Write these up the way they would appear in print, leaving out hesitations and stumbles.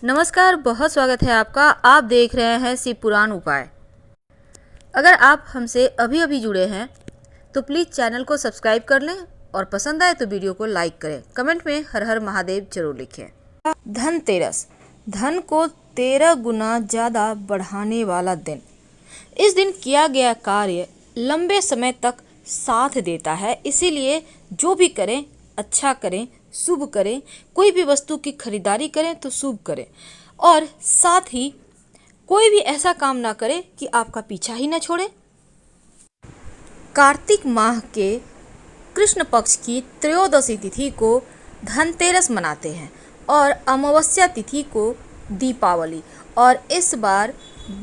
नमस्कार, बहुत स्वागत है आपका। आप देख रहे हैं शिव पुराण उपाय। अगर आप हमसे अभी अभी जुड़े हैं तो प्लीज़ चैनल को सब्सक्राइब कर लें और पसंद आए तो वीडियो को लाइक करें। कमेंट में हर हर महादेव जरूर लिखें। धनतेरस, धन को 13 गुना ज़्यादा बढ़ाने वाला दिन। इस दिन किया गया कार्य लंबे समय तक साथ देता है, इसीलिए जो भी करें अच्छा करें, शुभ करें। कोई भी वस्तु की खरीदारी करें तो शुभ करें, और साथ ही कोई भी ऐसा काम ना करें कि आपका पीछा ही ना छोड़े। कार्तिक माह के कृष्ण पक्ष की त्रयोदशी तिथि को धनतेरस मनाते हैं और अमावस्या तिथि को दीपावली। और इस बार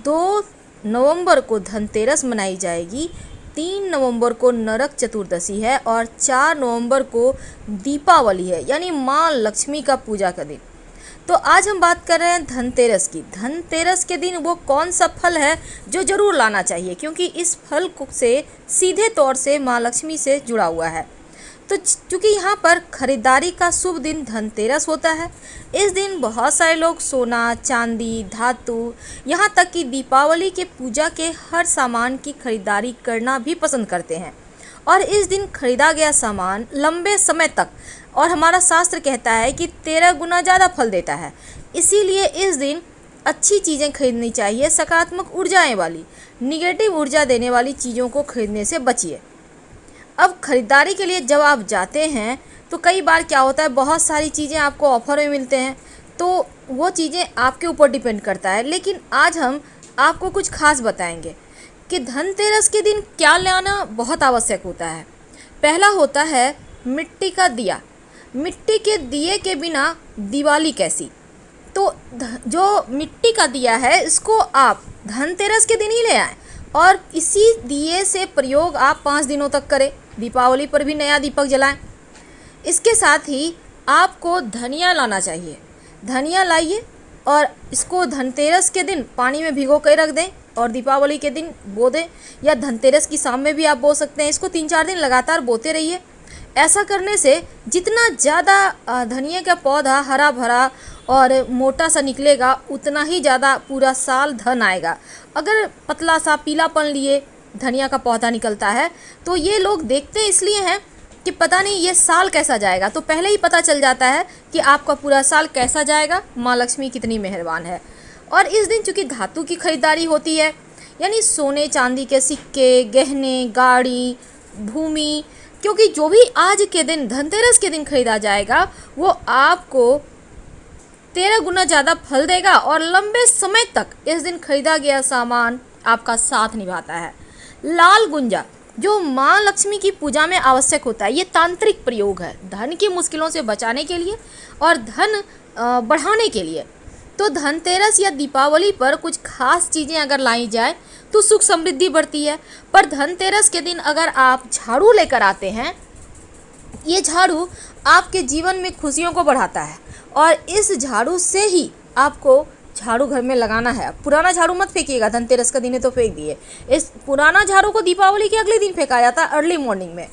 2 नवंबर को धनतेरस मनाई जाएगी, 3 नवंबर को नरक चतुर्दशी है और 4 नवंबर को दीपावली है, यानी माँ लक्ष्मी का पूजा का दिन। तो आज हम बात कर रहे हैं धनतेरस की। धनतेरस के दिन वो कौन सा फल है जो जरूर लाना चाहिए, क्योंकि इस फल से सीधे तौर से माँ लक्ष्मी से जुड़ा हुआ है। तो चूँकि यहाँ पर खरीदारी का शुभ दिन धनतेरस होता है, इस दिन बहुत सारे लोग सोना, चांदी, धातु, यहाँ तक कि दीपावली के पूजा के हर सामान की खरीदारी करना भी पसंद करते हैं। और इस दिन खरीदा गया सामान लंबे समय तक, और हमारा शास्त्र कहता है कि 13 गुना ज़्यादा फल देता है, इसीलिए इस दिन अच्छी चीज़ें खरीदनी चाहिए। सकारात्मक ऊर्जाएं वाली, निगेटिव ऊर्जा देने वाली चीज़ों को खरीदने से बचिए। अब खरीदारी के लिए जब आप जाते हैं तो कई बार क्या होता है, बहुत सारी चीज़ें आपको ऑफर में मिलते हैं, तो वो चीज़ें आपके ऊपर डिपेंड करता है। लेकिन आज हम आपको कुछ खास बताएंगे कि धनतेरस के दिन क्या लाना बहुत आवश्यक होता है। पहला होता है मिट्टी का दिया। मिट्टी के दिए के बिना दिवाली कैसी। तो जो मिट्टी का दिया है, इसको आप धनतेरस के दिन ही ले आएँ और इसी दिए से प्रयोग आप 5 दिनों तक करें। दीपावली पर भी नया दीपक जलाएं। इसके साथ ही आपको धनिया लाना चाहिए। धनिया लाइए और इसको धनतेरस के दिन पानी में भिगो कर रख दें और दीपावली के दिन बो दें, या धनतेरस की शाम में भी आप बो सकते हैं। इसको 3-4 दिन लगातार बोते रहिए। ऐसा करने से जितना ज़्यादा धनिया का पौधा हरा भरा और मोटा सा निकलेगा, उतना ही ज़्यादा पूरा साल धन आएगा। अगर पतला सा पीलापन लिए धनिया का पौधा निकलता है तो ये लोग देखते इसलिए हैं कि पता नहीं ये साल कैसा जाएगा, तो पहले ही पता चल जाता है कि आपका पूरा साल कैसा जाएगा। माँ लक्ष्मी कितनी मेहरबान है। और इस दिन चूँकि धातु की खरीदारी होती है, यानी सोने चांदी के सिक्के, गहने, गाड़ी, भूमि, क्योंकि जो भी आज के दिन धनतेरस के दिन खरीदा जाएगा वो आपको 13 गुना ज़्यादा फल देगा और लंबे समय तक इस दिन खरीदा गया सामान आपका साथ निभाता है। लाल गुंजा, जो माँ लक्ष्मी की पूजा में आवश्यक होता है, ये तांत्रिक प्रयोग है धन की मुश्किलों से बचाने के लिए और धन बढ़ाने के लिए। तो धनतेरस या दीपावली पर कुछ खास चीज़ें अगर लाई जाए तो सुख समृद्धि बढ़ती है। पर धनतेरस के दिन अगर आप झाड़ू लेकर आते हैं, ये झाड़ू आपके जीवन में खुशियों को बढ़ाता है और इस झाड़ू से ही आपको झाड़ू घर में लगाना है। पुराना झाड़ू मत फेंकिएगा, धनतेरस का दिन है तो फेंक दिए। इस पुराना झाड़ू को दीपावली के अगले दिन फेंका जाता है, अर्ली मॉर्निंग में।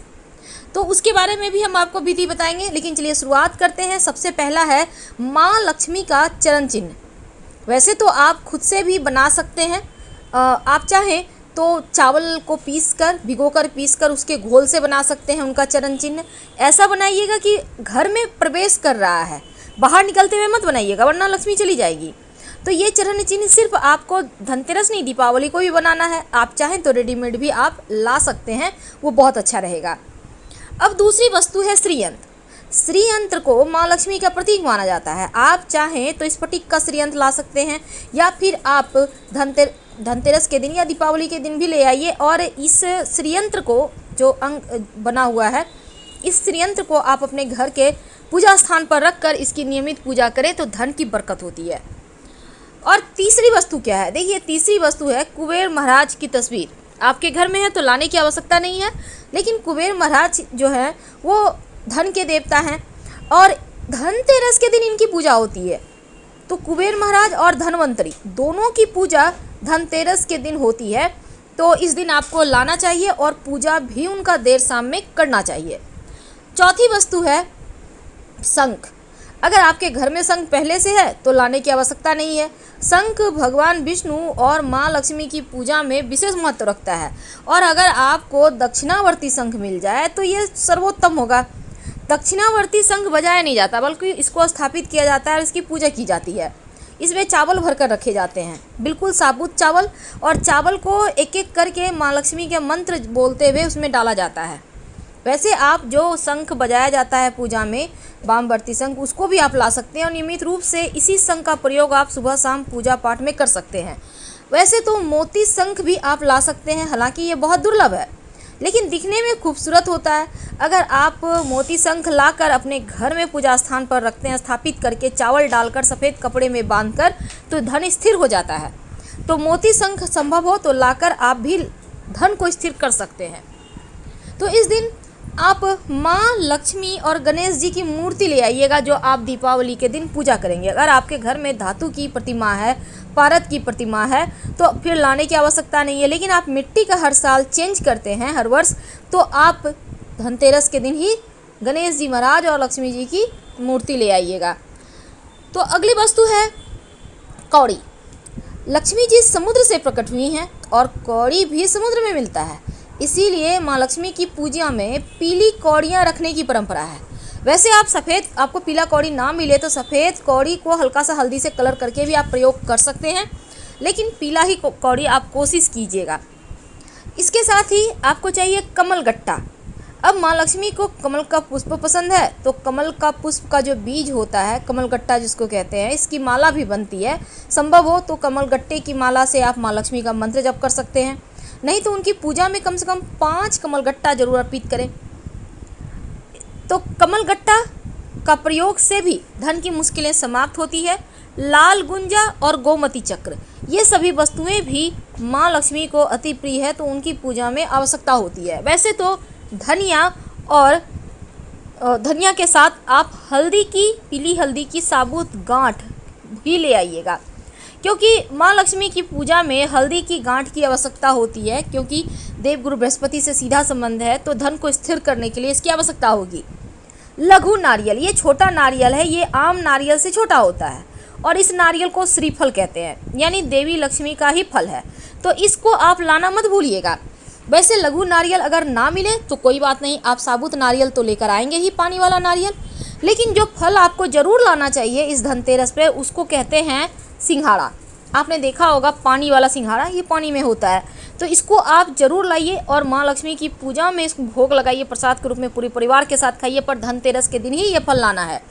तो उसके बारे में भी हम आपको विधि बताएंगे, लेकिन चलिए शुरुआत करते हैं। सबसे पहला है माँ लक्ष्मी का चरण चिन्ह। वैसे तो आप खुद से भी बना सकते हैं, आप चाहें तो चावल को भिगोकर पीसकर उसके घोल से बना सकते हैं उनका चरण चिन्ह। ऐसा बनाइएगा कि घर में प्रवेश कर रहा है, बाहर निकलते हुए मत बनाइएगा वरना लक्ष्मी चली जाएगी। तो ये चरण चिन्ह सिर्फ आपको धनतेरस नहीं, दीपावली को भी बनाना है। आप चाहें तो रेडीमेड भी आप ला सकते हैं, वो बहुत अच्छा रहेगा। अब दूसरी वस्तु है श्रीयंत्र। श्रीयंत्र को माँ लक्ष्मी का प्रतीक माना जाता है। आप चाहें तो स्फटिक का श्रीयंत्र ला सकते हैं, या फिर आप धनतेरस के दिन या दीपावली के दिन भी ले आइए और इस श्रीयंत्र को, जो अंग बना हुआ है, इस श्रीयंत्र को आप अपने घर के पूजा स्थान पर रखकर इसकी नियमित पूजा करें तो धन की बरकत होती है। और तीसरी वस्तु क्या है, देखिए तीसरी वस्तु है कुबेर महाराज की तस्वीर। आपके घर में है तो लाने की आवश्यकता नहीं है, लेकिन कुबेर महाराज जो है वो धन के देवता हैं और धनतेरस के दिन इनकी पूजा होती है। तो कुबेर महाराज और धनवंतरी दोनों की पूजा धनतेरस के दिन होती है, तो इस दिन आपको लाना चाहिए और पूजा भी उनका देर शाम में करना चाहिए। चौथी वस्तु है शंख। अगर आपके घर में शंख पहले से है तो लाने की आवश्यकता नहीं है। शंख भगवान विष्णु और माँ लक्ष्मी की पूजा में विशेष महत्व रखता है, और अगर आपको दक्षिणावर्ती शंख मिल जाए तो ये सर्वोत्तम होगा। दक्षिणावर्ती शंख बजाया नहीं जाता, बल्कि इसको स्थापित किया जाता है और इसकी पूजा की जाती है। इसमें चावल भरकर रखे जाते हैं, बिल्कुल साबुत चावल, और चावल को एक एक करके माँ लक्ष्मी के मंत्र बोलते हुए उसमें डाला जाता है। वैसे आप जो शंख बजाया जाता है पूजा में, वामवर्ती शंख, उसको भी आप ला सकते हैं और नियमित रूप से इसी शंख का प्रयोग आप सुबह शाम पूजा पाठ में कर सकते हैं। वैसे तो मोती शंख भी आप ला सकते हैं, हालांकि ये बहुत दुर्लभ है, लेकिन दिखने में खूबसूरत होता है। अगर आप मोती शंख लाकर अपने घर में पूजा स्थान पर रखते हैं, स्थापित करके चावल डालकर सफ़ेद कपड़े में बांधकर, तो धन स्थिर हो जाता है। तो मोती शंख संभव हो तो लाकर आप भी धन को स्थिर कर सकते हैं। तो इस दिन आप माँ लक्ष्मी और गणेश जी की मूर्ति ले आइएगा, जो आप दीपावली के दिन पूजा करेंगे। अगर आपके घर में धातु की प्रतिमा है, पारद की प्रतिमा है, तो फिर लाने की आवश्यकता नहीं है। लेकिन आप मिट्टी का हर साल चेंज करते हैं, हर वर्ष, तो आप धनतेरस के दिन ही गणेश जी महाराज और लक्ष्मी जी की मूर्ति ले आइएगा। तो अगली वस्तु है कौड़ी। लक्ष्मी जी समुद्र से प्रकट हुई हैं और कौड़ी भी समुद्र में मिलता है, इसीलिए माँ लक्ष्मी की पूजा में पीली कौड़ियाँ रखने की परंपरा है। वैसे आप सफ़ेद, आपको पीला कौड़ी ना मिले तो सफ़ेद कौड़ी को हल्का सा हल्दी से कलर करके भी आप प्रयोग कर सकते हैं, लेकिन पीला ही कौड़ी आप कोशिश कीजिएगा। इसके साथ ही आपको चाहिए कमल गट्टा। अब माँ लक्ष्मी को कमल का पुष्प पसंद है, तो कमल का पुष्प का जो बीज होता है, कमल गट्टा जिसको कहते हैं, इसकी माला भी बनती है। संभव हो तो कमल गट्टे की माला से आप माँ लक्ष्मी का मंत्र जप कर सकते हैं, नहीं तो उनकी पूजा में कम से कम 5 कमल गट्टा जरूर अर्पित करें। तो कमल गट्टा का प्रयोग से भी धन की मुश्किलें समाप्त होती है। लाल गुंजा और गोमती चक्र, ये सभी वस्तुएं भी माँ लक्ष्मी को अति प्रिय है, तो उनकी पूजा में आवश्यकता होती है। वैसे तो धनिया और धनिया के साथ आप हल्दी की, पीली हल्दी की साबुत गांठ भी ले आइएगा, क्योंकि माँ लक्ष्मी की पूजा में हल्दी की गांठ की आवश्यकता होती है, क्योंकि देवगुरु बृहस्पति से सीधा संबंध है, तो धन को स्थिर करने के लिए इसकी आवश्यकता होगी। लघु नारियल, ये छोटा नारियल है, ये आम नारियल से छोटा होता है, और इस नारियल को श्रीफल कहते हैं, यानी देवी लक्ष्मी का ही फल है, तो इसको आप लाना मत भूलिएगा। वैसे लघु नारियल अगर ना मिले तो कोई बात नहीं, आप साबुत नारियल तो लेकर आएंगे ही, पानी वाला नारियल। लेकिन जो फल आपको जरूर लाना चाहिए इस धनतेरस पे, उसको कहते हैं सिंघाड़ा। आपने देखा होगा पानी वाला सिंघाड़ा, ये पानी में होता है, तो इसको आप जरूर लाइए और माँ लक्ष्मी की पूजा में इसको भोग लगाइए, प्रसाद के रूप में पूरे परिवार के साथ खाइए। पर धनतेरस के दिन ही ये फल लाना है,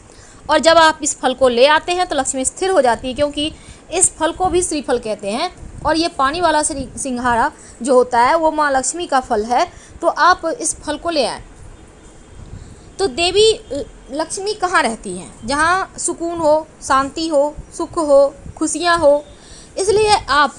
और जब आप इस फल को ले आते हैं तो लक्ष्मी स्थिर हो जाती है, क्योंकि इस फल को भी श्रीफल कहते हैं, और ये पानी वाला सिंघाड़ा जो होता है वो माँ लक्ष्मी का फल है, तो आप इस फल को ले आएँ। तो देवी लक्ष्मी कहाँ रहती हैं? जहाँ सुकून हो, शांति हो, सुख हो, खुशियाँ हो। इसलिए आप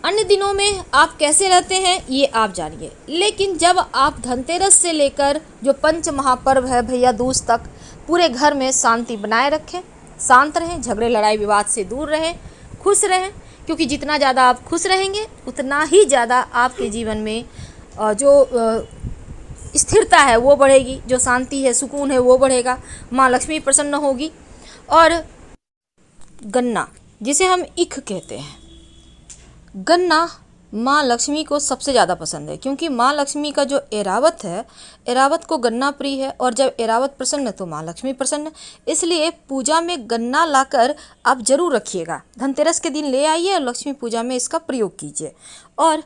अन्य दिनों में आप कैसे रहते हैं ये आप जानिए, लेकिन जब आप धनतेरस से लेकर जो पंच महापर्व है भैया दूज तक, पूरे घर में शांति बनाए रखें, शांत रहें, झगड़े लड़ाई विवाद से दूर रहें, खुश रहें, क्योंकि जितना ज़्यादा आप खुश रहेंगे उतना ही ज़्यादा आपके जीवन में जो स्थिरता है वो बढ़ेगी, जो शांति है, सुकून है, वो बढ़ेगा, माँ लक्ष्मी प्रसन्न होगी। और गन्ना, जिसे हम ईख कहते हैं, गन्ना माँ लक्ष्मी को सबसे ज़्यादा पसंद है, क्योंकि माँ लक्ष्मी का जो एरावत है, एरावत को गन्ना प्रिय है, और जब एरावत प्रसन्न तो माँ लक्ष्मी प्रसन्न। इसलिए पूजा में गन्ना लाकर आप जरूर रखिएगा, धनतेरस के दिन ले आइए और लक्ष्मी पूजा में इसका प्रयोग कीजिए। और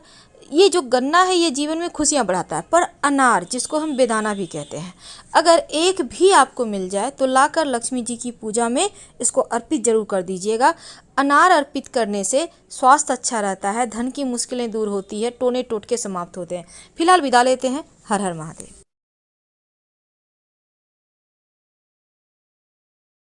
ये जो गन्ना है ये जीवन में खुशियाँ बढ़ाता है। पर अनार, जिसको हम बेदाना भी कहते हैं, अगर एक भी आपको मिल जाए तो लाकर लक्ष्मी जी की पूजा में इसको अर्पित जरूर कर दीजिएगा। अनार अर्पित करने से स्वास्थ्य अच्छा रहता है, धन की मुश्किलें दूर होती है, टोने टोटके समाप्त होते हैं। फिलहाल विदा लेते हैं। हर हर महादेव।